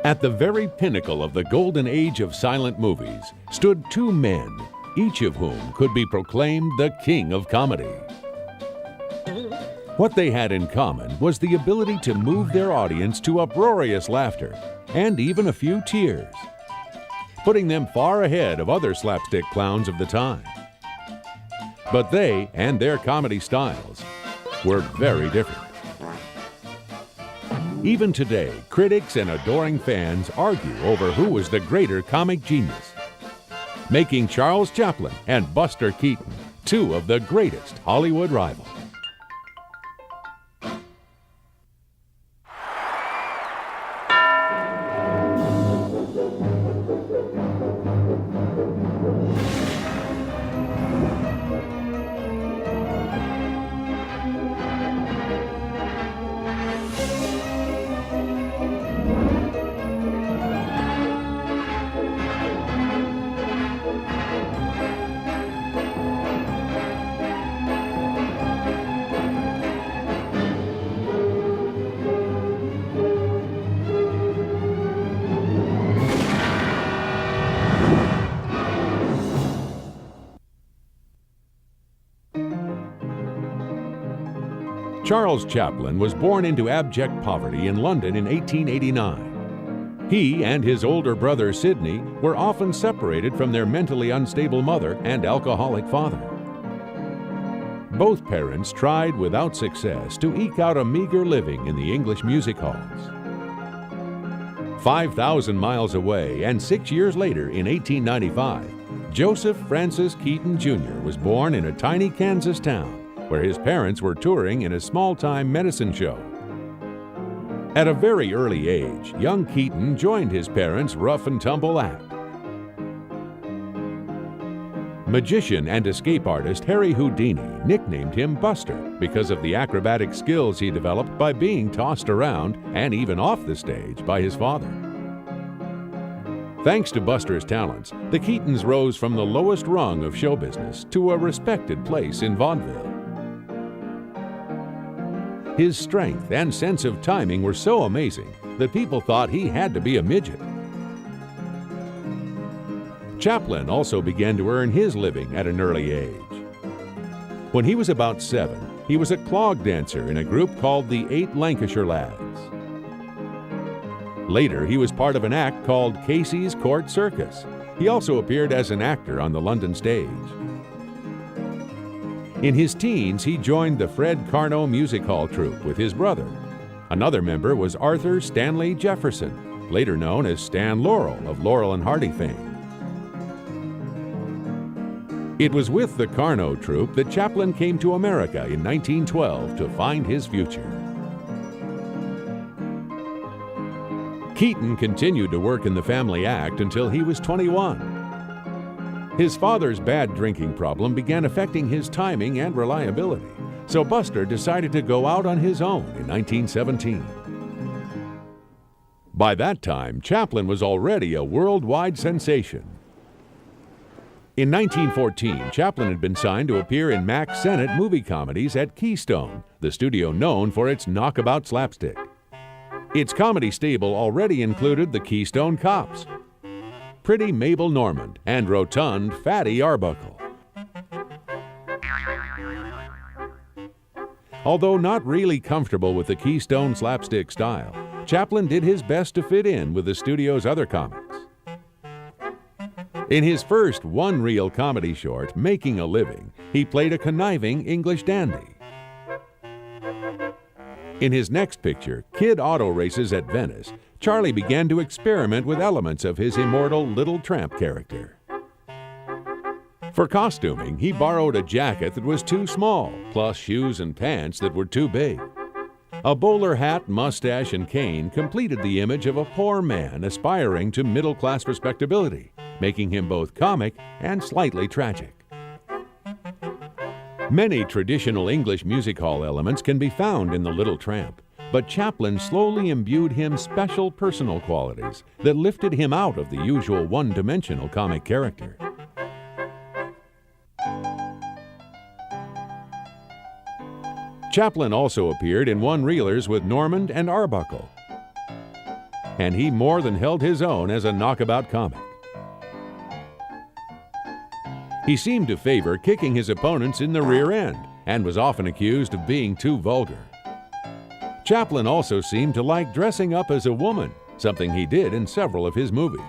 At the very pinnacle of the golden age of silent movies stood two men, each of whom could be proclaimed the king of comedy. What they had in common was the ability to move their audience to uproarious laughter and even a few tears, putting them far ahead of other slapstick clowns of the time. But they and their comedy styles were very different. Even today, critics and adoring fans argue over who was the greater comic genius, making Charles Chaplin and Buster Keaton two of the greatest Hollywood rivals. Charles Chaplin was born into abject poverty in London in 1889. He and his older brother Sidney were often separated from their mentally unstable mother and alcoholic father. Both parents tried without success to eke out a meager living in the English music halls. 5,000 miles away and 6 years later in 1895, Joseph Francis Keaton Jr. was born in a tiny Kansas town where his parents were touring in a small-time medicine show. At a very early age, young Keaton joined his parents' rough-and-tumble act. Magician and escape artist Harry Houdini nicknamed him Buster because of the acrobatic skills he developed by being tossed around and even off the stage by his father. Thanks to Buster's talents, the Keatons rose from the lowest rung of show business to a respected place in vaudeville. His strength and sense of timing were so amazing that people thought he had to be a midget. Chaplin also began to earn his living at an early age. When he was about 7, he was a clog dancer in a group called the 8 Lancashire Lads. Later, he was part of an act called Casey's Court Circus. He also appeared as an actor on the London stage. In his teens, he joined the Fred Carno Music Hall troupe with his brother. Another member was Arthur Stanley Jefferson, later known as Stan Laurel of Laurel and Hardy fame. It was with the Carno troupe that Chaplin came to America in 1912 to find his future. Keaton continued to work in the family act until he was 21. His father's bad drinking problem began affecting his timing and reliability, so Buster decided to go out on his own in 1917. By that time, Chaplin was already a worldwide sensation. In 1914, Chaplin had been signed to appear in Mack Sennett movie comedies at Keystone, the studio known for its knockabout slapstick. Its comedy stable already included the Keystone Cops, Pretty Mabel Normand, and rotund Fatty Arbuckle. Although not really comfortable with the Keystone slapstick style, Chaplin did his best to fit in with the studio's other comics. In his first one-reel comedy short, Making a Living, he played a conniving English dandy. In his next picture, Kid Auto Races at Venice, Charlie began to experiment with elements of his immortal Little Tramp character. For costuming, he borrowed a jacket that was too small, plus shoes and pants that were too big. A bowler hat, mustache, and cane completed the image of a poor man aspiring to middle-class respectability, making him both comic and slightly tragic. Many traditional English music hall elements can be found in The Little Tramp, but Chaplin slowly imbued him special personal qualities that lifted him out of the usual one-dimensional comic character. Chaplin also appeared in one-reelers with Normand and Arbuckle. and he more than held his own as a knockabout comic. He seemed to favor kicking his opponents in the rear end and was often accused of being too vulgar. Chaplin also seemed to like dressing up as a woman, something he did in several of his movies.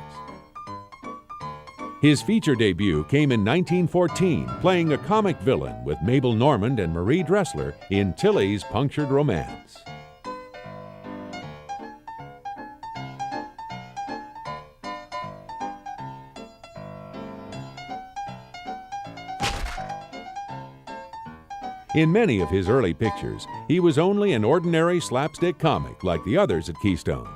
His feature debut came in 1914, playing a comic villain with Mabel Normand and Marie Dressler in Tilly's Punctured Romance. In many of his early pictures, he was only an ordinary slapstick comic like the others at Keystone.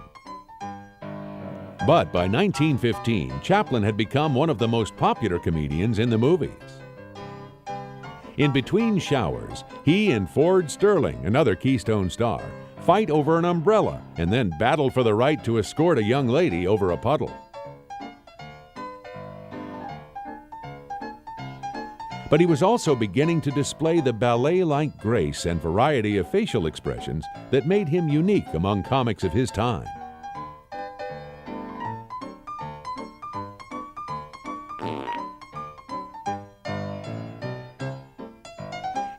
But by 1915, Chaplin had become one of the most popular comedians in the movies. In Between Showers, he and Ford Sterling, another Keystone star, fight over an umbrella and then battle for the right to escort a young lady over a puddle. But he was also beginning to display the ballet-like grace and variety of facial expressions that made him unique among comics of his time.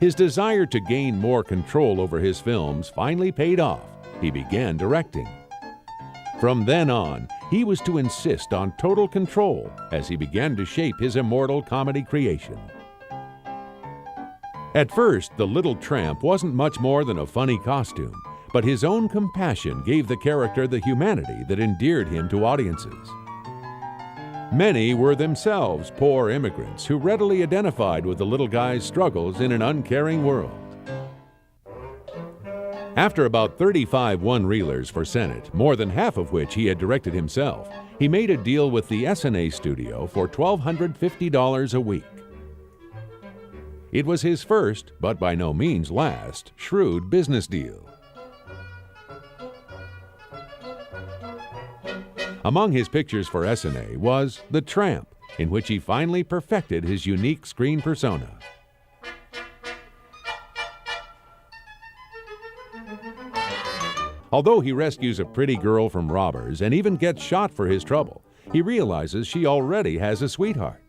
His desire to gain more control over his films finally paid off. He began directing. From then on, he was to insist on total control as he began to shape his immortal comedy creation. At first, the little tramp wasn't much more than a funny costume, but his own compassion gave the character the humanity that endeared him to audiences. Many were themselves poor immigrants who readily identified with the little guy's struggles in an uncaring world. After about 35 one-reelers for Senate, more than half of which he had directed himself, he made a deal with the S&A studio for $1,250 a week. It was his first, but by no means last, shrewd business deal. Among his pictures for S&A was The Tramp, in which he finally perfected his unique screen persona. Although he rescues a pretty girl from robbers and even gets shot for his trouble, he realizes she already has a sweetheart.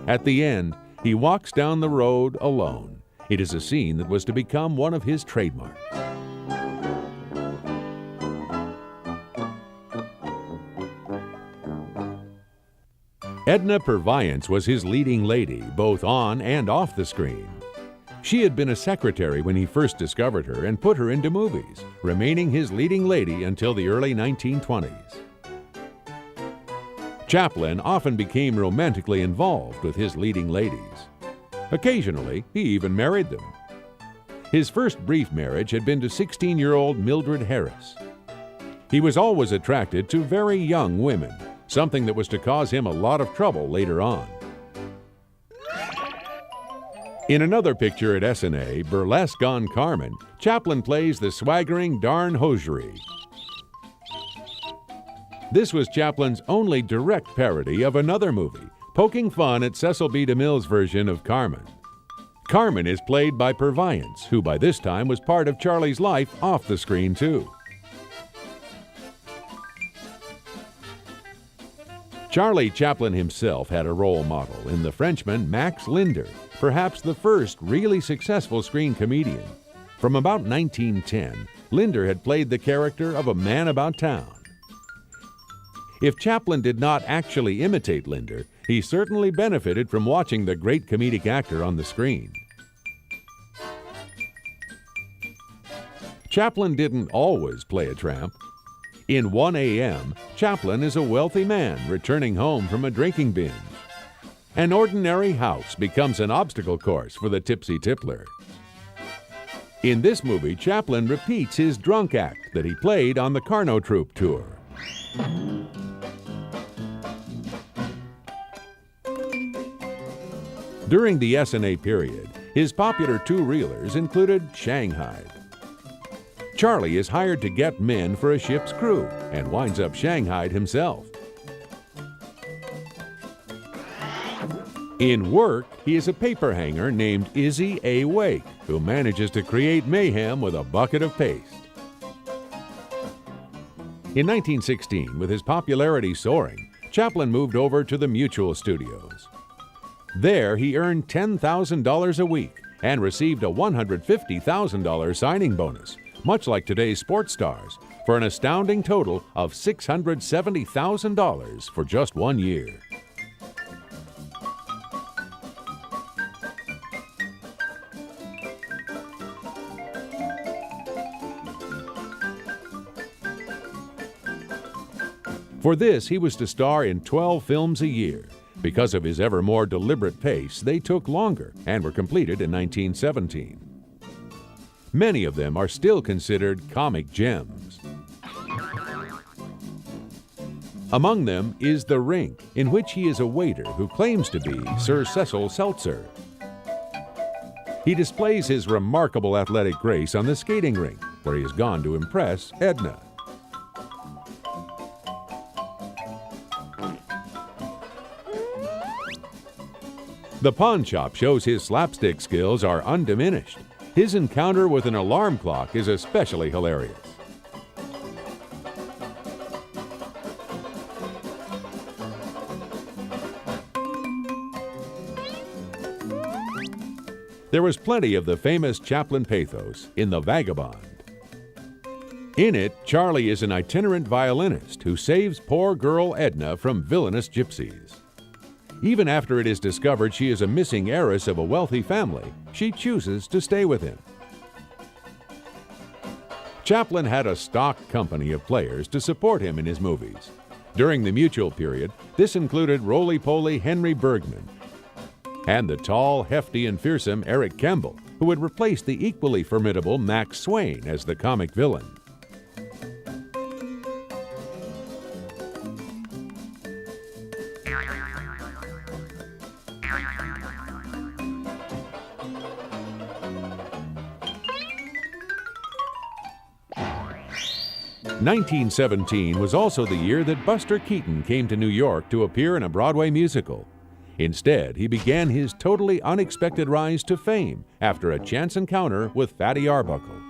At the end, he walks down the road alone. It is a scene that was to become one of his trademarks. Edna Purviance was his leading lady, both on and off the screen. She had been a secretary when he first discovered her and put her into movies, remaining his leading lady until the early 1920s. Chaplin often became romantically involved with his leading ladies. Occasionally, he even married them. His first brief marriage had been to 16-year-old Mildred Harris. He was always attracted to very young women, something that was to cause him a lot of trouble later on. In another picture at S&A, Burlesque on Carmen, Chaplin plays the swaggering darn hosiery. This was Chaplin's only direct parody of another movie, poking fun at Cecil B. DeMille's version of Carmen. Carmen is played by Purviance, who by this time was part of Charlie's life off the screen too. Charlie Chaplin himself had a role model in the Frenchman Max Linder, perhaps the first really successful screen comedian. From about 1910, Linder had played the character of a man about town. If Chaplin did not actually imitate Linder, he certainly benefited from watching the great comedic actor on the screen. Chaplin didn't always play a tramp. In 1 a.m., Chaplin is a wealthy man returning home from a drinking binge. An ordinary house becomes an obstacle course for the tipsy tippler. In this movie, Chaplin repeats his drunk act that he played on the Carno Troupe tour. During the S&A period, his popular two-reelers included Shanghai. Charlie is hired to get men for a ship's crew and winds up shanghaied himself. In Work, he is a paper hanger named Izzy A. Wake, who manages to create mayhem with a bucket of paste. In 1916, with his popularity soaring, Chaplin moved over to the Mutual Studios. There, he earned $10,000 a week and received a $150,000 signing bonus, much like today's sports stars, for an astounding total of $670,000 for just 1 year. For this, he was to star in 12 films a year. Because of his ever more deliberate pace, they took longer and were completed in 1917. Many of them are still considered comic gems. Among them is The Rink, in which he is a waiter who claims to be Sir Cecil Seltzer. He displays his remarkable athletic grace on the skating rink, where he has gone to impress Edna. The pawn shop shows his slapstick skills are undiminished. His encounter with an alarm clock is especially hilarious. There was plenty of the famous Chaplin pathos in The Vagabond. In it, Charlie is an itinerant violinist who saves poor girl Edna from villainous gypsies. Even after it is discovered she is a missing heiress of a wealthy family, she chooses to stay with him. Chaplin had a stock company of players to support him in his movies. During the Mutual period, this included roly-poly Henry Bergman and the tall, hefty, and fearsome Eric Kemble, who would replace the equally formidable Max Swain as the comic villain. (1917) was also the year that Buster Keaton came to New York to appear in a Broadway musical. Instead, he began his totally unexpected rise to fame after a chance encounter with Fatty Arbuckle.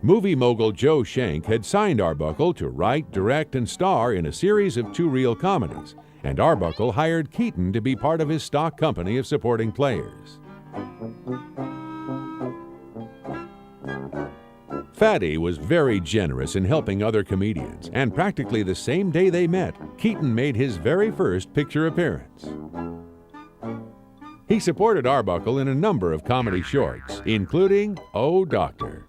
Movie mogul Joe Schenck had signed Arbuckle to write, direct, and star in a series of two-reel comedies, and Arbuckle hired Keaton to be part of his stock company of supporting players. Fatty was very generous in helping other comedians, and practically the same day they met, Keaton made his very first picture appearance. He supported Arbuckle in a number of comedy shorts, including Oh, Doctor.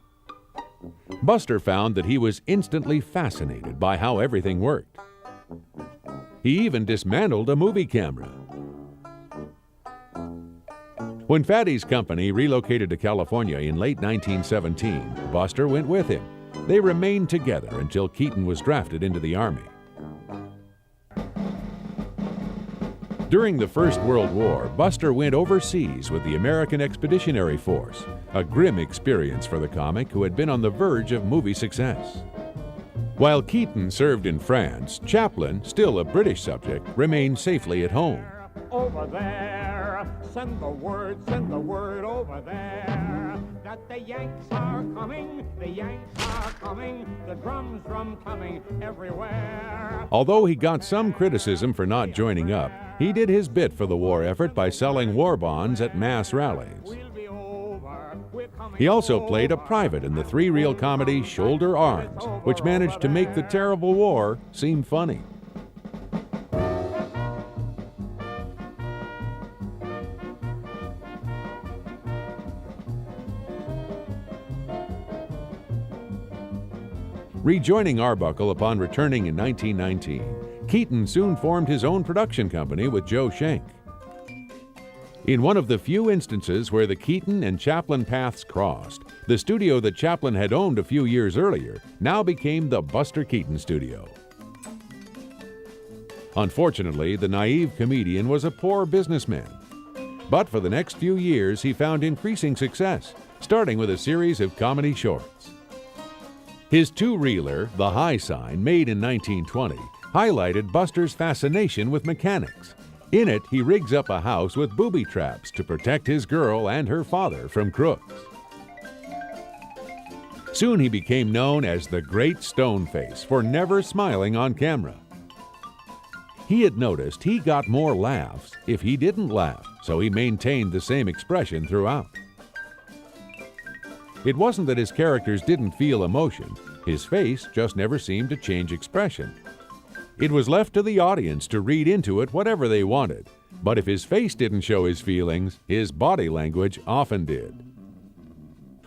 Buster found that he was instantly fascinated by how everything worked. He even dismantled a movie camera. When Fatty's company relocated to California in late 1917, Buster went with him. They remained together until Keaton was drafted into the Army. During the First World War, Buster went overseas with the American Expeditionary Force, a grim experience for the comic who had been on the verge of movie success. While Keaton served in France, Chaplin, still a British subject, remained safely at home. Over there, send the word over there, that the Yanks are coming, the drums coming everywhere. Although he got some criticism for not joining up, he did his bit for the war effort by selling war bonds at mass rallies. He also played a private in the three-reel comedy Shoulder Arms, which managed to make the terrible war seem funny. Rejoining Arbuckle upon returning in 1919, Keaton soon formed his own production company with Joe Schenck. In one of the few instances where the Keaton and Chaplin paths crossed, the studio that Chaplin had owned a few years earlier now became the Buster Keaton Studio. Unfortunately, the naive comedian was a poor businessman. But for the next few years, he found increasing success, starting with a series of comedy shorts. His two-reeler, The High Sign, made in 1920, highlighted Buster's fascination with mechanics. In it, he rigs up a house with booby traps to protect his girl and her father from crooks. Soon he became known as the Great Stone Face for never smiling on camera. He had noticed he got more laughs if he didn't laugh, so he maintained the same expression throughout. It wasn't that his characters didn't feel emotion, his face just never seemed to change expression. It was left to the audience to read into it whatever they wanted, but if his face didn't show his feelings, his body language often did.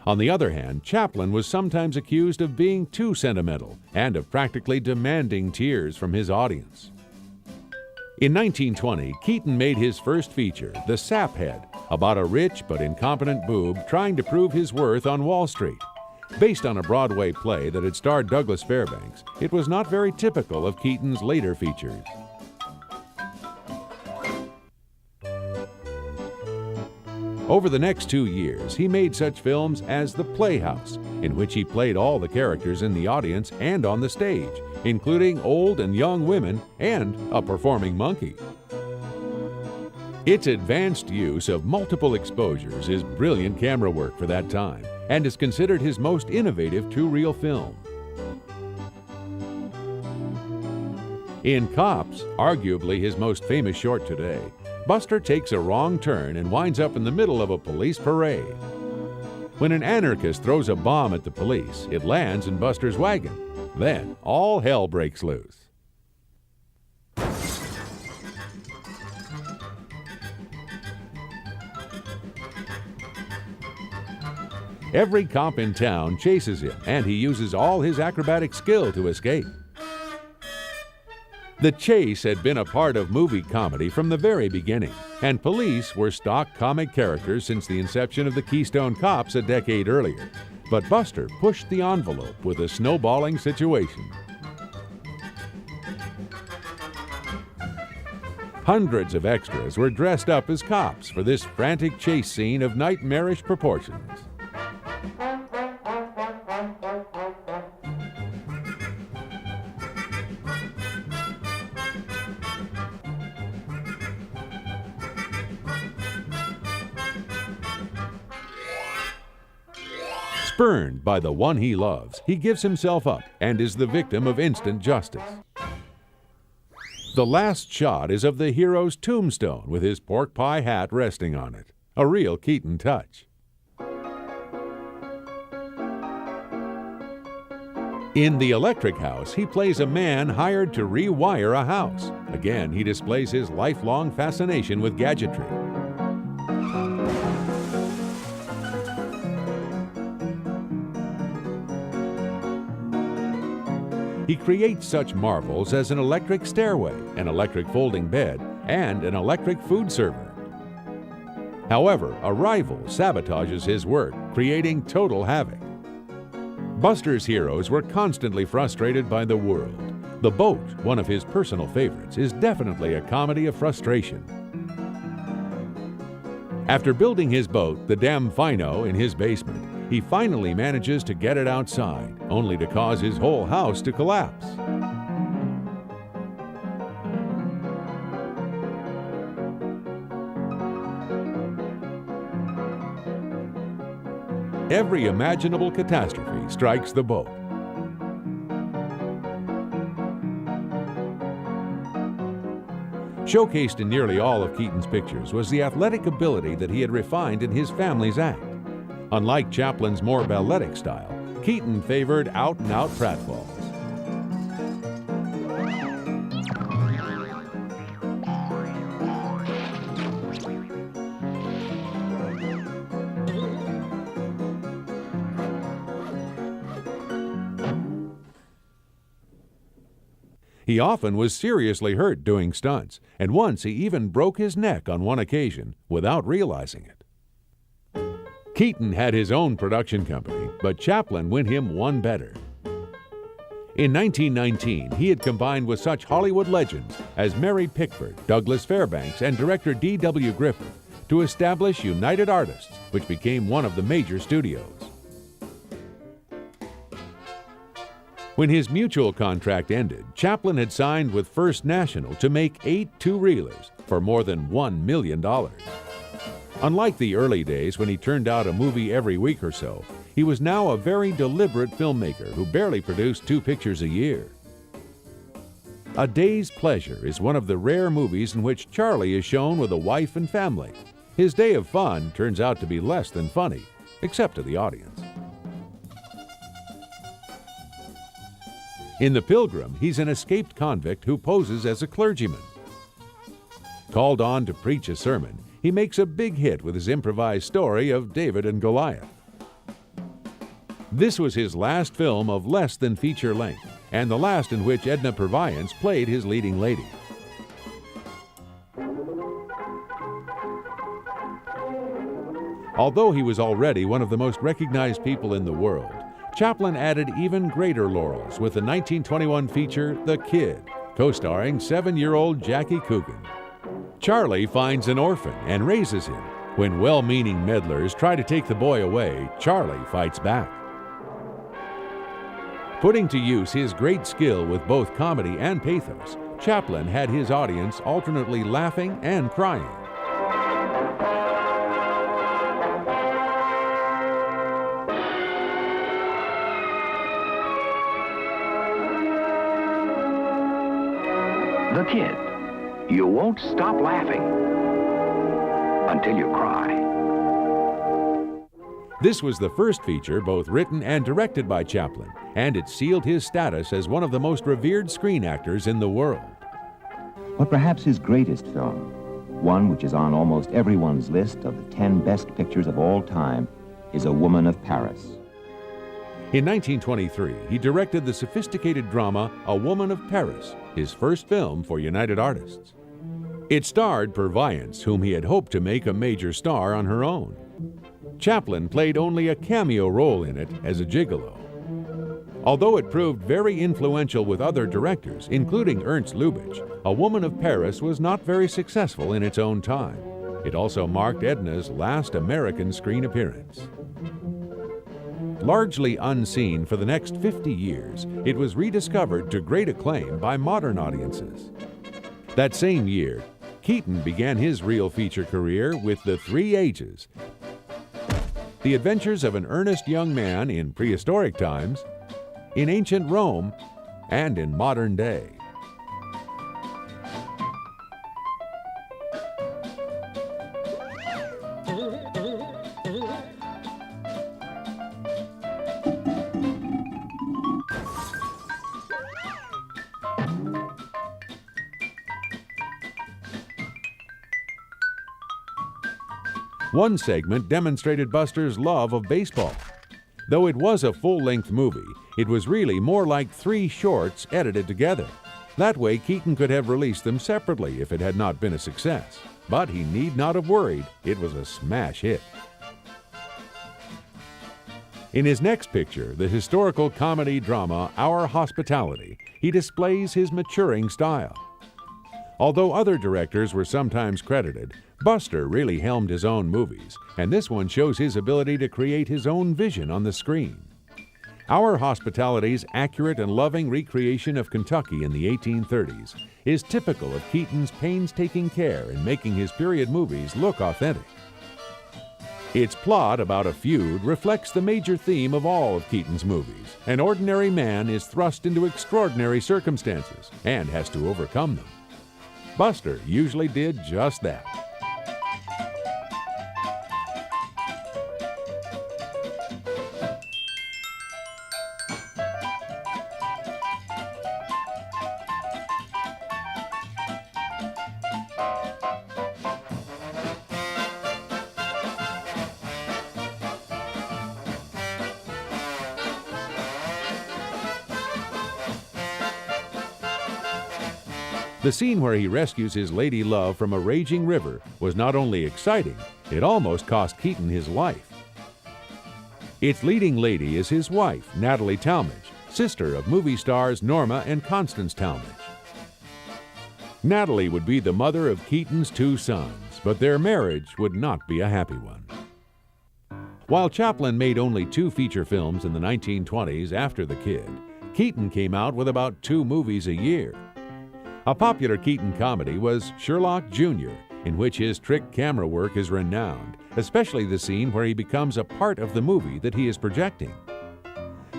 On the other hand, Chaplin was sometimes accused of being too sentimental and of practically demanding tears from his audience. In 1920, Keaton made his first feature, The Saphead, about a rich but incompetent boob trying to prove his worth on Wall Street. Based on a Broadway play that had starred Douglas Fairbanks, it was not very typical of Keaton's later features. Over the next 2 years, he made such films as The Playhouse, in which he played all the characters in the audience and on the stage, including old and young women and a performing monkey. Its advanced use of multiple exposures is brilliant camera work for that time and is considered his most innovative two-reel film. In Cops, arguably his most famous short today, Buster takes a wrong turn and winds up in the middle of a police parade. When an anarchist throws a bomb at the police, it lands in Buster's wagon. Then all hell breaks loose. Every cop in town chases him, and he uses all his acrobatic skill to escape. The chase had been a part of movie comedy from the very beginning, and police were stock comic characters since the inception of the Keystone Cops a decade earlier. But Buster pushed the envelope with a snowballing situation. Hundreds of extras were dressed up as cops for this frantic chase scene of nightmarish proportions. Spurned by the one he loves, he gives himself up and is the victim of instant justice. The last shot is of the hero's tombstone with his pork pie hat resting on it. A real Keaton touch. In The Electric House, he plays a man hired to rewire a house. Again, he displays his lifelong fascination with gadgetry. He creates such marvels as an electric stairway, an electric folding bed, and an electric food server. However, a rival sabotages his work, creating total havoc. Buster's heroes were constantly frustrated by the world. The Boat, one of his personal favorites, is definitely a comedy of frustration. After building his boat, the Damfino, in his basement, he finally manages to get it outside, only to cause his whole house to collapse. Every imaginable catastrophe strikes the boat. Showcased in nearly all of Keaton's pictures was the athletic ability that he had refined in his family's act. Unlike Chaplin's more balletic style, Keaton favored out-and-out pratfalls. He often was seriously hurt doing stunts, and once he even broke his neck on one occasion without realizing it. Keaton had his own production company, but Chaplin went him one better. In 1919, he had combined with such Hollywood legends as Mary Pickford, Douglas Fairbanks, and director D.W. Griffith to establish United Artists, which became one of the major studios. When his mutual contract ended, Chaplin had signed with First National to make 8 two-reelers for more than $1 million. Unlike the early days when he turned out a movie every week or so, He was now a very deliberate filmmaker who barely produced 2 pictures a year. A Day's Pleasure is one of the rare movies in which Charlie is shown with a wife and family. His day of fun turns out to be less than funny, except to the audience. In The Pilgrim, he's an escaped convict who poses as a clergyman. Called on to preach a sermon, he makes a big hit with his improvised story of David and Goliath. This was his last film of less than feature length, and the last in which Edna Purviance played his leading lady. Although he was already one of the most recognized people in the world, Chaplin added even greater laurels with the 1921 feature The Kid, co-starring 7-year-old Jackie Coogan. Charlie finds an orphan and raises him. When well-meaning meddlers try to take the boy away, Charlie fights back. Putting to use his great skill with both comedy and pathos, Chaplin had his audience alternately laughing and crying. The Kid. You won't stop laughing until you cry. This was the first feature both written and directed by Chaplin, and it sealed his status as one of the most revered screen actors in the world. But perhaps his greatest film, one which is on almost everyone's list of the 10 best pictures of all time, is A Woman of Paris. In 1923, he directed the sophisticated drama A Woman of Paris, his first film for United Artists. It starred Purviance, whom he had hoped to make a major star on her own. Chaplin played only a cameo role in it as a gigolo. Although it proved very influential with other directors, including Ernst Lubitsch, A Woman of Paris was not very successful in its own time. It also marked Edna's last American screen appearance. Largely unseen for the next 50 years, it was rediscovered to great acclaim by modern audiences. That same year, Keaton began his real feature career with The Three Ages, the adventures of an earnest young man in prehistoric times, in ancient Rome, and in modern day. One segment demonstrated Buster's love of baseball. Though it was a full-length movie, it was really more like 3 shorts edited together. That way, Keaton could have released them separately if it had not been a success. But he need not have worried. It was a smash hit. In his next picture, the historical comedy drama Our Hospitality, he displays his maturing style. Although other directors were sometimes credited, Buster really helmed his own movies, and this one shows his ability to create his own vision on the screen. Our Hospitality's accurate and loving recreation of Kentucky in the 1830s is typical of Keaton's painstaking care in making his period movies look authentic. Its plot about a feud reflects the major theme of all of Keaton's movies. An ordinary man is thrust into extraordinary circumstances and has to overcome them. Buster usually did just that. The scene where he rescues his lady love from a raging river was not only exciting, it almost cost Keaton his life. Its leading lady is his wife, Natalie Talmadge, sister of movie stars Norma and Constance Talmadge. Natalie would be the mother of Keaton's 2 sons, but their marriage would not be a happy one. While Chaplin made only 2 feature films in the 1920s after The Kid, Keaton came out with about 2 movies a year. A popular Keaton comedy was Sherlock Jr., in which his trick camera work is renowned, especially the scene where he becomes a part of the movie that he is projecting.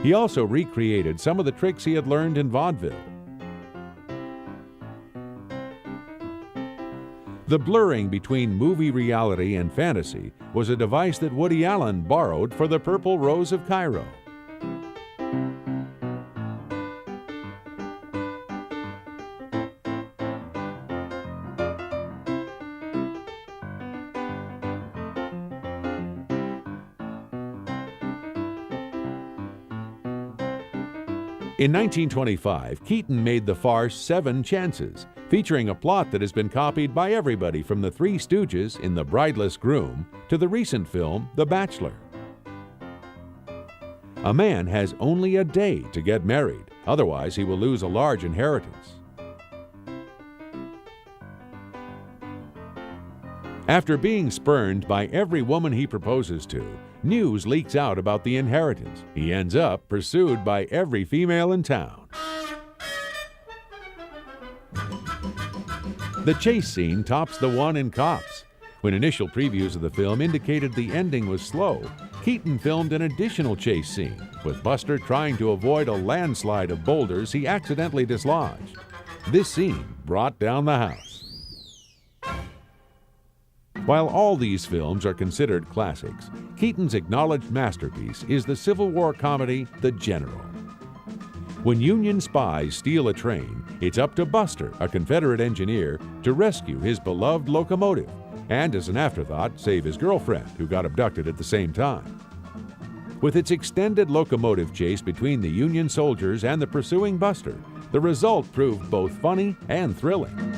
He also recreated some of the tricks he had learned in vaudeville. The blurring between movie reality and fantasy was a device that Woody Allen borrowed for The Purple Rose of Cairo. In 1925, Keaton made the farce 7 Chances, featuring a plot that has been copied by everybody from the Three Stooges in The Brideless Groom to the recent film The Bachelor. A man has only a day to get married, otherwise he will lose a large inheritance. After being spurned by every woman he proposes to, news leaks out about the inheritance. He ends up pursued by every female in town. The chase scene tops the one in Cops. When initial previews of the film indicated the ending was slow, Keaton filmed an additional chase scene, with Buster trying to avoid a landslide of boulders he accidentally dislodged. This scene brought down the house. While all these films are considered classics, Keaton's acknowledged masterpiece is the Civil War comedy The General. When Union spies steal a train, it's up to Buster, a Confederate engineer, to rescue his beloved locomotive, and as an afterthought, save his girlfriend, who got abducted at the same time. With its extended locomotive chase between the Union soldiers and the pursuing Buster, the result proved both funny and thrilling.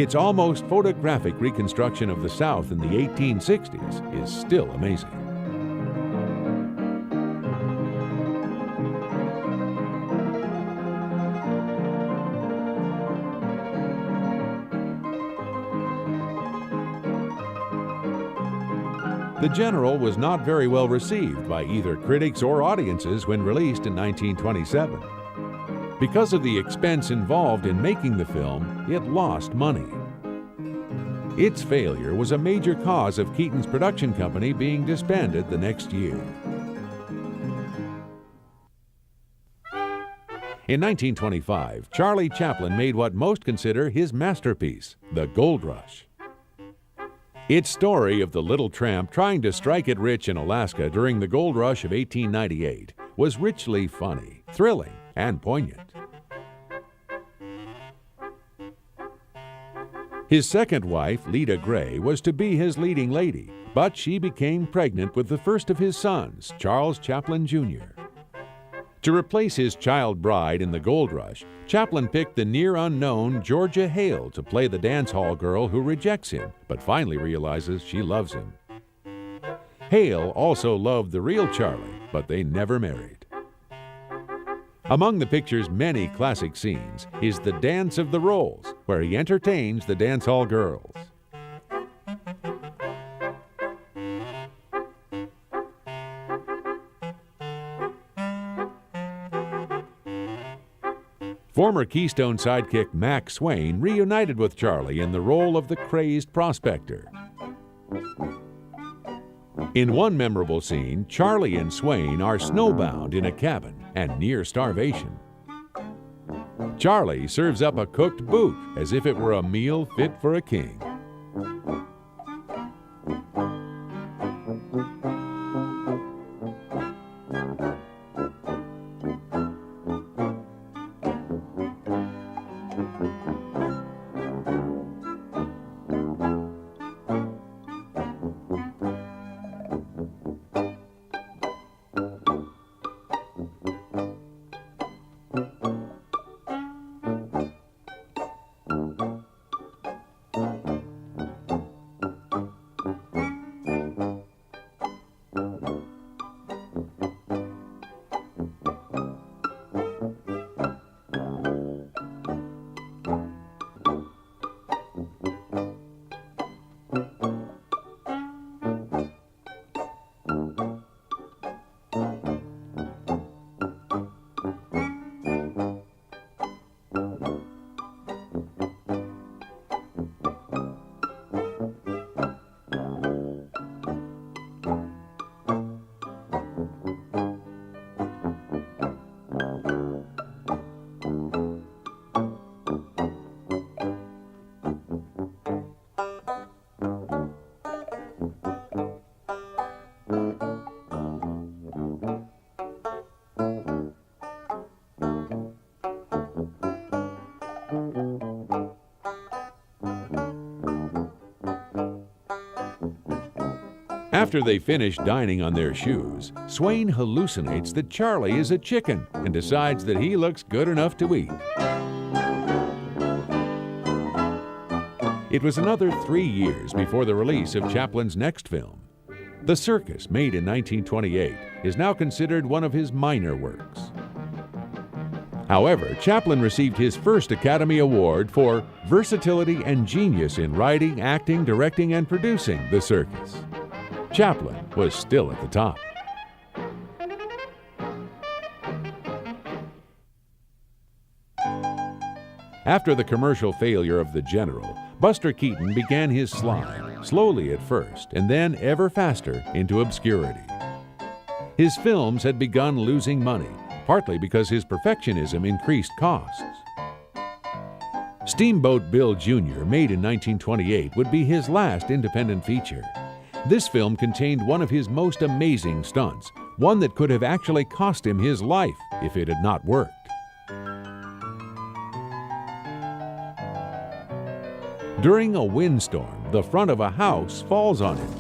Its almost photographic reconstruction of the South in the 1860s is still amazing. The General was not very well received by either critics or audiences when released in 1927. Because of the expense involved in making the film, it lost money. Its failure was a major cause of Keaton's production company being disbanded the next year. In 1925, Charlie Chaplin made what most consider his masterpiece, The Gold Rush. Its story of the little tramp trying to strike it rich in Alaska during the gold rush of 1898 was richly funny, thrilling, and poignant. His second wife, Leda Gray, was to be his leading lady, but she became pregnant with the first of his sons, Charles Chaplin Jr. To replace his child bride in the Gold Rush, Chaplin picked the near-unknown Georgia Hale to play the dance hall girl who rejects him, but finally realizes she loves him. Hale also loved the real Charlie, but they never married. Among the picture's many classic scenes is the Dance of the Rolls, where he entertains the dance hall girls. Former Keystone sidekick Mac Swain reunited with Charlie in the role of the crazed prospector. In one memorable scene, Charlie and Swain are snowbound in a cabin and near starvation. Charlie serves up a cooked boot as if it were a meal fit for a king. After they finish dining on their shoes, Swain hallucinates that Charlie is a chicken and decides that he looks good enough to eat. It was another 3 years before the release of Chaplin's next film. The Circus, made in 1928, is now considered one of his minor works. However, Chaplin received his first Academy Award for versatility and genius in writing, acting, directing, and producing The Circus. Chaplin was still at the top. After the commercial failure of The General, Buster Keaton began his slide, slowly at first, and then ever faster into obscurity. His films had begun losing money, partly because his perfectionism increased costs. Steamboat Bill Jr., made in 1928, would be his last independent feature. This film contained one of his most amazing stunts, one that could have actually cost him his life if it had not worked. During a windstorm, the front of a house falls on him.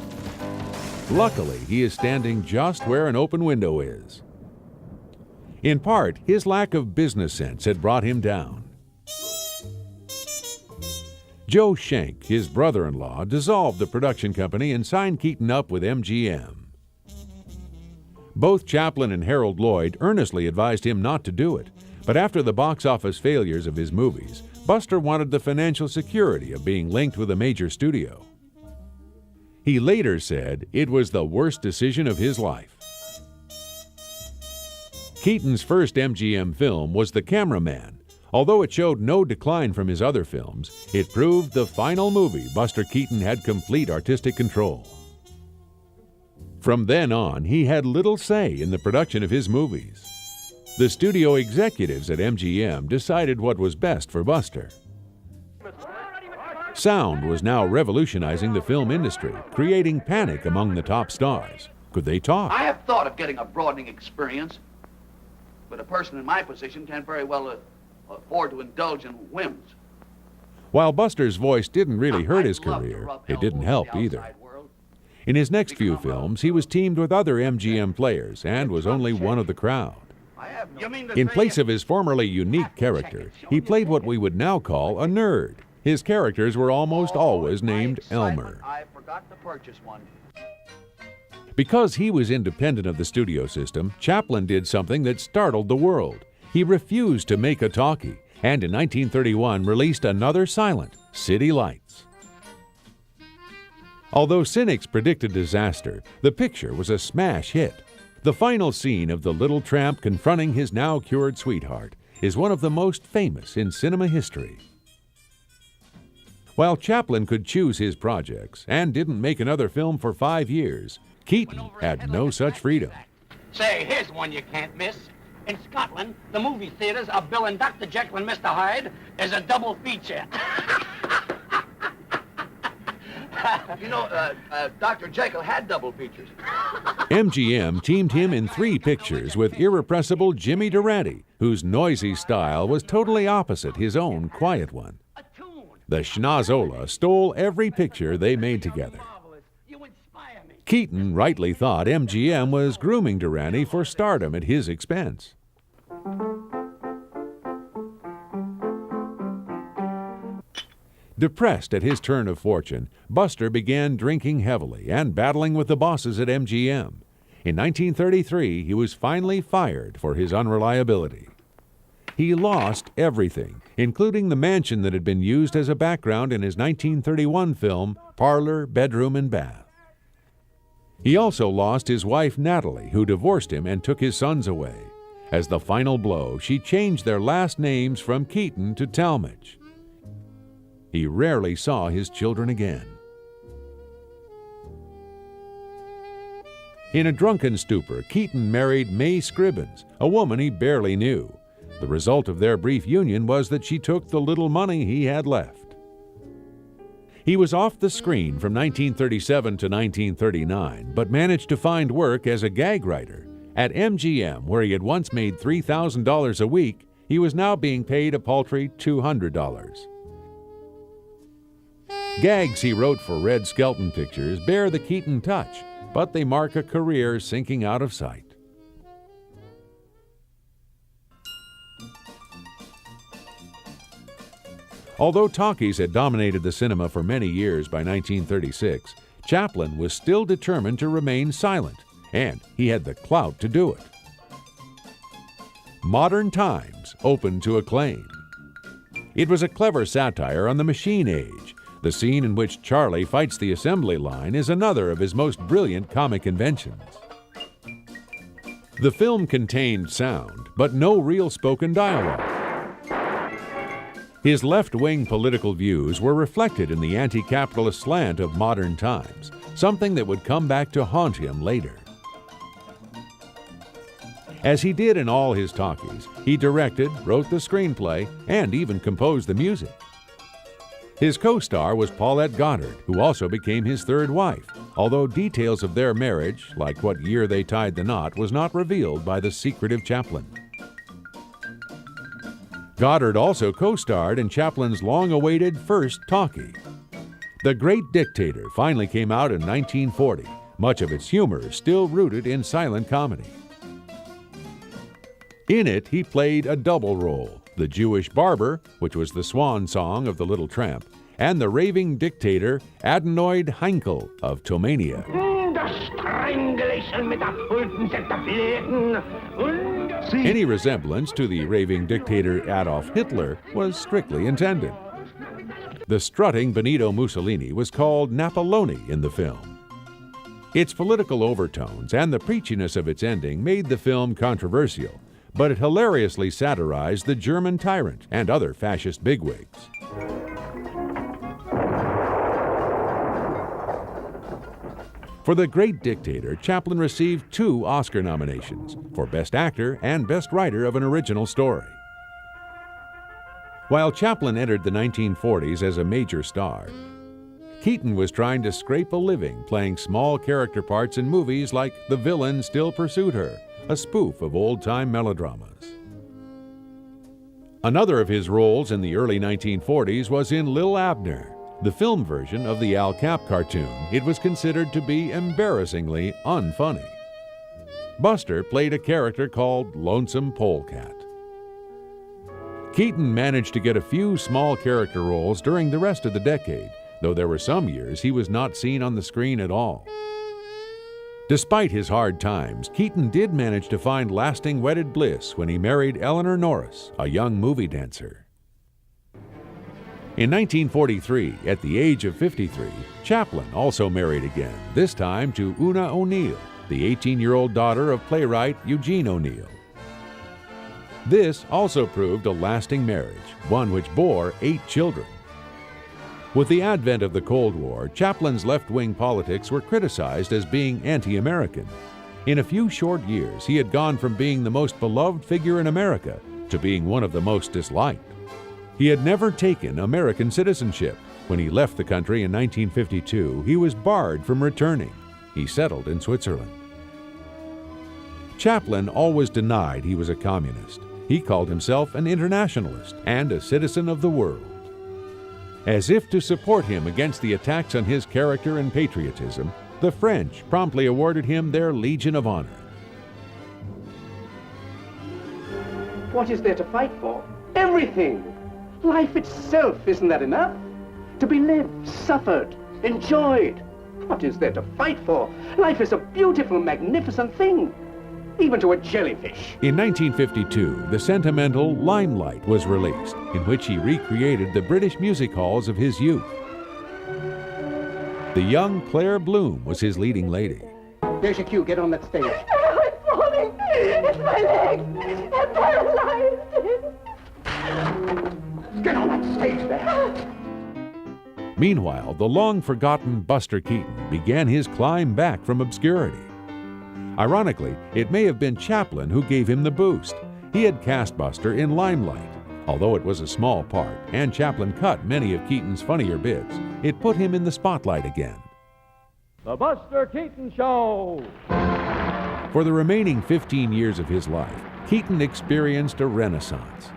Luckily, he is standing just where an open window is. In part, his lack of business sense had brought him down. Joe Schenck, his brother-in-law, dissolved the production company and signed Keaton up with MGM. Both Chaplin and Harold Lloyd earnestly advised him not to do it, but after the box office failures of his movies, Buster wanted the financial security of being linked with a major studio. He later said it was the worst decision of his life. Keaton's first MGM film was The Cameraman. Although it showed no decline from his other films, it proved the final movie Buster Keaton had complete artistic control. From then on, he had little say in the production of his movies. The studio executives at MGM decided what was best for Buster. Sound was now revolutionizing the film industry, creating panic among the top stars. Could they talk? I have thought of getting a broadening experience, but a person in my position can't very well afford to indulge in whims. While Buster's voice didn't really hurt his career, it didn't help either. In his next few films, he was teamed with other MGM players and was only one of the crowd. In place of his formerly unique character, he played what we would now call a nerd. His characters were almost always named Elmer. I forgot to purchase one. Because he was independent of the studio system, Chaplin did something that startled the world. He refused to make a talkie, and in 1931 released another silent, City Lights. Although cynics predicted disaster, the picture was a smash hit. The final scene of the little tramp confronting his now-cured sweetheart is one of the most famous in cinema history. While Chaplin could choose his projects and didn't make another film for 5 years, Keaton had no such freedom. Say, here's one you can't miss. In Scotland, the movie theaters of Bill and Dr. Jekyll and Mr. Hyde is a double feature. You know, Dr. Jekyll had double features. MGM teamed him in 3 pictures with irrepressible Jimmy Durante, whose noisy style was totally opposite his own quiet one. The Schnozola stole every picture they made together. Keaton rightly thought MGM was grooming Durante for stardom at his expense. Depressed at his turn of fortune, Buster began drinking heavily and battling with the bosses at MGM. In 1933, he was finally fired for his unreliability. He lost everything, including the mansion that had been used as a background in his 1931 film, Parlor, Bedroom, and Bath. He also lost his wife, Natalie, who divorced him and took his sons away. As the final blow, she changed their last names from Keaton to Talmadge. He rarely saw his children again. In a drunken stupor, Keaton married May Scribbins, a woman he barely knew. The result of their brief union was that she took the little money he had left. He was off the screen from 1937 to 1939, but managed to find work as a gag writer. At MGM, where he had once made $3,000 a week, he was now being paid a paltry $200. Gags he wrote for Red Skelton Pictures bear the Keaton touch. but they mark a career sinking out of sight. Although talkies had dominated the cinema for many years by 1936, Chaplin was still determined to remain silent, and he had the clout to do it. Modern Times opened to acclaim. It was a clever satire on the machine age. The scene in which Charlie fights the assembly line is another of his most brilliant comic inventions. The film contained sound, but no real spoken dialogue. His left-wing political views were reflected in the anti-capitalist slant of modern times, something that would come back to haunt him later. As he did in all his talkies, he directed, wrote the screenplay, and even composed the music. His co-star was Paulette Goddard, who also became his third wife, although details of their marriage, like what year they tied the knot, was not revealed by the secretive Chaplin. Goddard also co-starred in Chaplin's long-awaited first talkie. The Great Dictator finally came out in 1940. Much of its humor is still rooted in silent comedy. In it, he played a double role, the Jewish barber, which was the swan song of The Little Tramp, and the raving dictator Adenoid Heinkel of Tomania. Any resemblance to the raving dictator Adolf Hitler was strictly intended. The strutting Benito Mussolini was called Napoloni in the film. Its political overtones and the preachiness of its ending made the film controversial, but it hilariously satirized the German tyrant and other fascist bigwigs. For The Great Dictator, Chaplin received 2 Oscar nominations for Best Actor and Best Writer of an Original Story. While Chaplin entered the 1940s as a major star, Keaton was trying to scrape a living playing small character parts in movies like The Villain Still Pursued Her, a spoof of old-time melodramas. Another of his roles in the early 1940s was in Lil Abner, the film version of the Al Cap cartoon. It was considered to be embarrassingly unfunny. Buster played a character called Lonesome Polecat. Keaton managed to get a few small character roles during the rest of the decade, though there were some years he was not seen on the screen at all. Despite his hard times, Keaton did manage to find lasting wedded bliss when he married Eleanor Norris, a young movie dancer. In 1943, at the age of 53, Chaplin also married again, this time to Una O'Neill, the 18-year-old daughter of playwright Eugene O'Neill. This also proved a lasting marriage, one which bore 8 children. With the advent of the Cold War, Chaplin's left-wing politics were criticized as being anti-American. In a few short years, he had gone from being the most beloved figure in America to being one of the most disliked. He had never taken American citizenship. When he left the country in 1952, he was barred from returning. He settled in Switzerland. Chaplin always denied he was a communist. He called himself an internationalist and a citizen of the world. As if to support him against the attacks on his character and patriotism, the French promptly awarded him their Legion of Honor. What is there to fight for? Everything! Life itself, isn't that enough? To be lived, suffered, enjoyed. What is there to fight for? Life is a beautiful, magnificent thing, even to a jellyfish. In 1952, the sentimental Limelight was released, in which he recreated the British music halls of his youth. The young Claire Bloom was his leading lady. There's your cue. Get on that stage. Oh, it's falling. It's my legs. I'm paralyzed. Get on that stage there. Meanwhile, the long-forgotten Buster Keaton began his climb back from obscurity. Ironically, it may have been Chaplin who gave him the boost. He had cast Buster in Limelight. Although it was a small part, and Chaplin cut many of Keaton's funnier bits, it put him in the spotlight again. The Buster Keaton Show! For the remaining 15 years of his life, Keaton experienced a renaissance.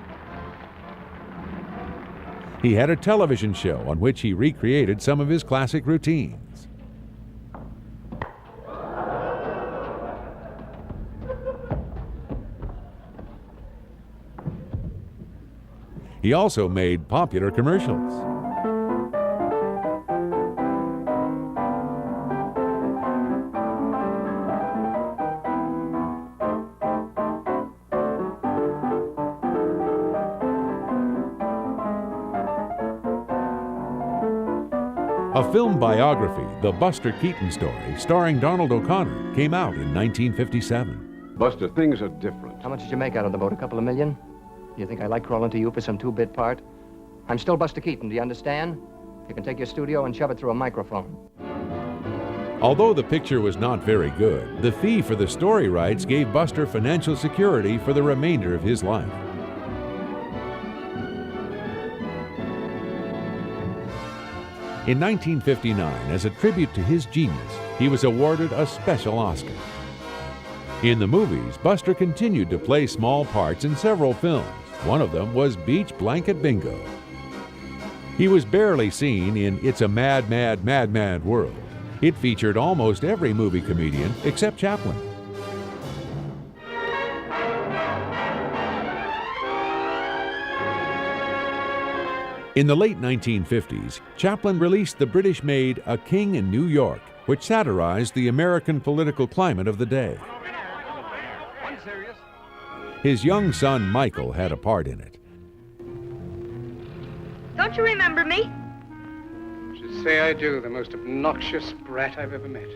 He had a television show on which he recreated some of his classic routines. He also made popular commercials. A film biography, The Buster Keaton Story, starring Donald O'Connor, came out in 1957. Buster, things are different. How much did you make out of the boat? A couple of million? You think I like crawling to you for some two-bit part? I'm still Buster Keaton, do you understand? You can take your studio and shove it through a microphone. Although the picture was not very good, the fee for the story rights gave Buster financial security for the remainder of his life. In 1959, as a tribute to his genius, he was awarded a special Oscar. In the movies, Buster continued to play small parts in several films. One of them was Beach Blanket Bingo. He was barely seen in It's a Mad, Mad, Mad, Mad World. It featured almost every movie comedian except Chaplin. In the late 1950s, Chaplin released the British-made A King in New York, which satirized the American political climate of the day. His young son, Michael, had a part in it. Don't you remember me? I should say I do, the most obnoxious brat I've ever met.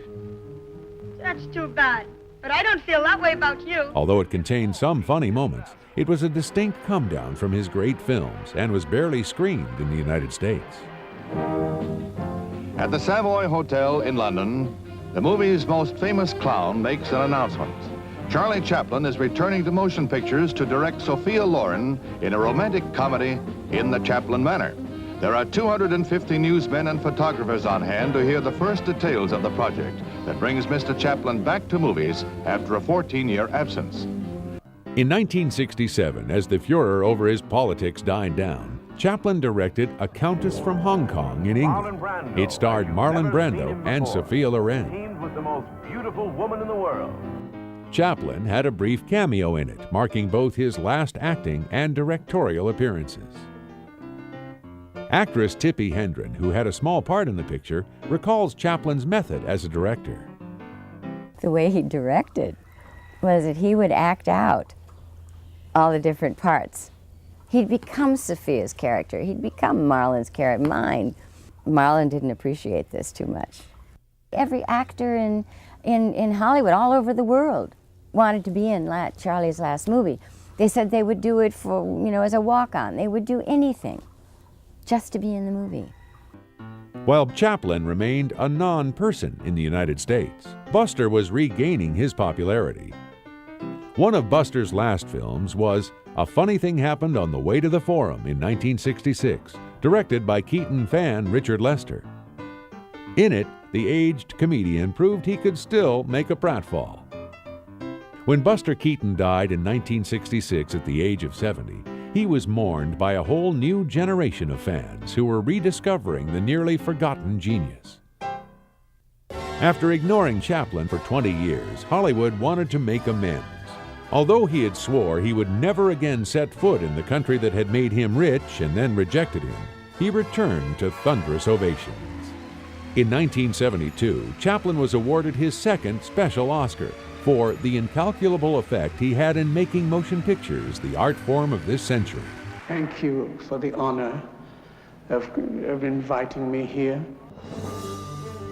That's too bad. But I don't feel that way about you. Although it contained some funny moments, it was a distinct come-down from his great films and was barely screened in the United States. At the Savoy Hotel in London, the movie's most famous clown makes an announcement. Charlie Chaplin is returning to motion pictures to direct Sophia Loren in a romantic comedy in the Chaplin manner. There are 250 newsmen and photographers on hand to hear the first details of the project that brings Mr. Chaplin back to movies after a 14-year absence. In 1967, as the furor over his politics died down, Chaplin directed A Countess from Hong Kong in England. It starred Marlon Brando and Sophia Loren. Teamed with the most beautiful woman in the world. Chaplin had a brief cameo in it, marking both his last acting and directorial appearances. Actress Tippi Hedren, who had a small part in the picture, recalls Chaplin's method as a director. The way he directed was that he would act out all the different parts. He'd become Sophia's character. He'd become Marlon's character, mine. Marlon didn't appreciate this too much. Every actor in Hollywood, all over the world, wanted to be in Charlie's last movie. They said they would do it for, as a walk-on. They would do anything just to be in the movie. While Chaplin remained a non-person in the United States, Buster was regaining his popularity. One of Buster's last films was A Funny Thing Happened on the Way to the Forum in 1966, directed by Keaton fan Richard Lester. In it, the aged comedian proved he could still make a pratfall. When Buster Keaton died in 1966 at the age of 70, he was mourned by a whole new generation of fans who were rediscovering the nearly forgotten genius. After ignoring Chaplin for 20 years, Hollywood wanted to make amends. Although he had swore he would never again set foot in the country that had made him rich and then rejected him, he returned to thunderous ovations. In 1972, Chaplin was awarded his second special Oscar for the incalculable effect he had in making motion pictures the art form of this century. Thank you for the honor of inviting me here.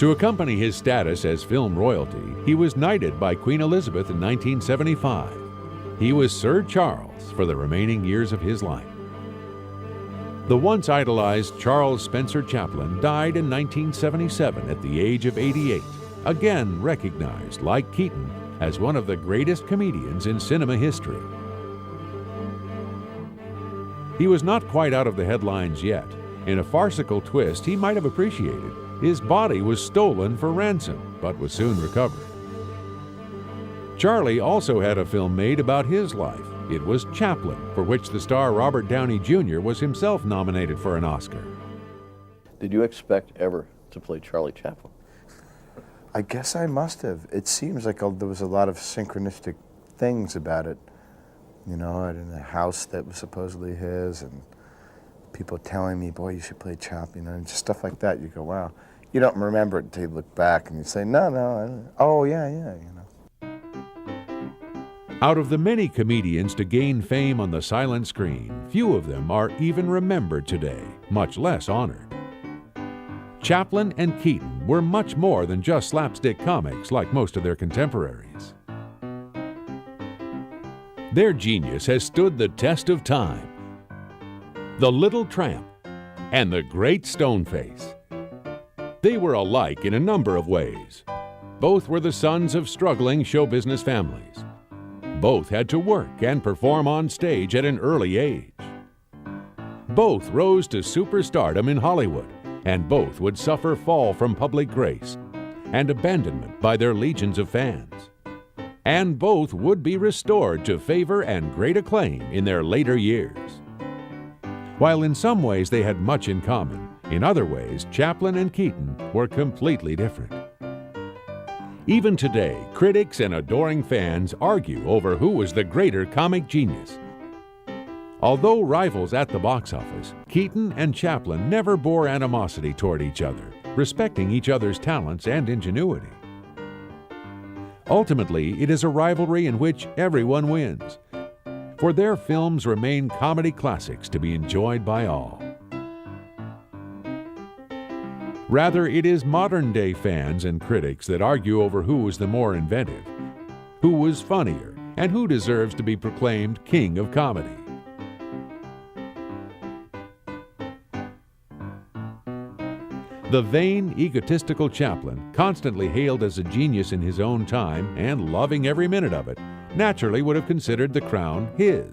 To accompany his status as film royalty, he was knighted by Queen Elizabeth in 1975. He was Sir Charles for the remaining years of his life. The once idolized Charles Spencer Chaplin died in 1977 at the age of 88, again recognized, like Keaton, as one of the greatest comedians in cinema history. He was not quite out of the headlines yet. In a farcical twist he might have appreciated, his body was stolen for ransom, but was soon recovered. Charlie also had a film made about his life. It was Chaplin, for which the star Robert Downey Jr. was himself nominated for an Oscar. Did you expect ever to play Charlie Chaplin? I guess I must have. It seems like there was a lot of synchronistic things about it. In a house that was supposedly his, and people telling me, boy, you should play Chaplin, and just stuff like that. You go, wow. You don't remember it until you look back and you say, oh, yeah, you know. Out of the many comedians to gain fame on the silent screen, few of them are even remembered today, much less honored. Chaplin and Keaton were much more than just slapstick comics like most of their contemporaries. Their genius has stood the test of time. The Little Tramp and The Great Stoneface. They were alike in a number of ways. Both were the sons of struggling show business families. Both had to work and perform on stage at an early age. Both rose to superstardom in Hollywood, and both would suffer fall from public grace and abandonment by their legions of fans. And both would be restored to favor and great acclaim in their later years. While in some ways they had much in common, in other ways, Chaplin and Keaton were completely different. Even today, critics and adoring fans argue over who was the greater comic genius. Although rivals at the box office, Keaton and Chaplin never bore animosity toward each other, respecting each other's talents and ingenuity. Ultimately, it is a rivalry in which everyone wins, for their films remain comedy classics to be enjoyed by all. Rather, it is modern-day fans and critics that argue over who was the more inventive, who was funnier, and who deserves to be proclaimed king of comedy. The vain, egotistical Chaplin, constantly hailed as a genius in his own time and loving every minute of it, naturally would have considered the crown his.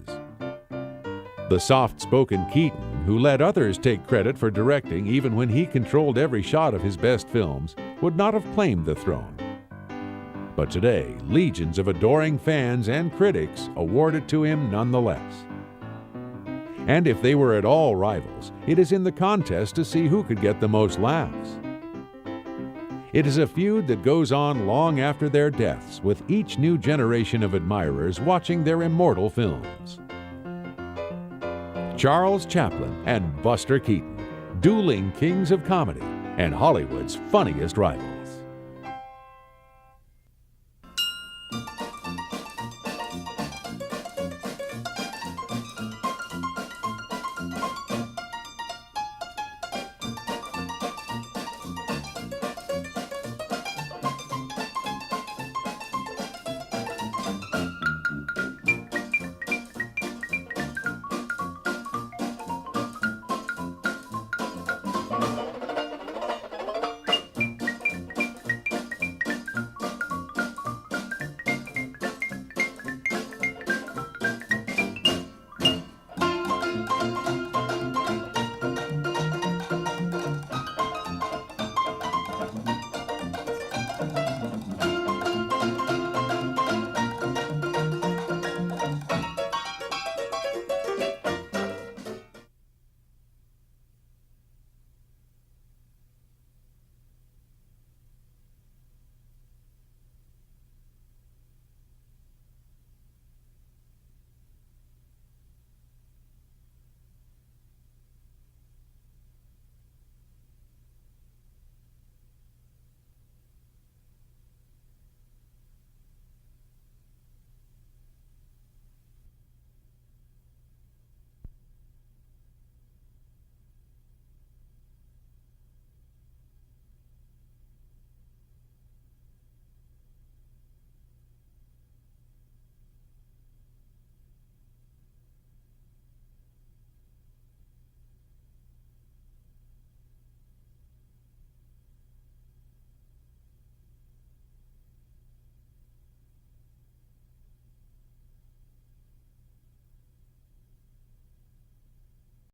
The soft-spoken Keaton, who let others take credit for directing even when he controlled every shot of his best films, would not have claimed the throne. But today, legions of adoring fans and critics award it to him nonetheless. And if they were at all rivals, it is in the contest to see who could get the most laughs. It is a feud that goes on long after their deaths, with each new generation of admirers watching their immortal films. Charles Chaplin and Buster Keaton, dueling kings of comedy and Hollywood's funniest rivals.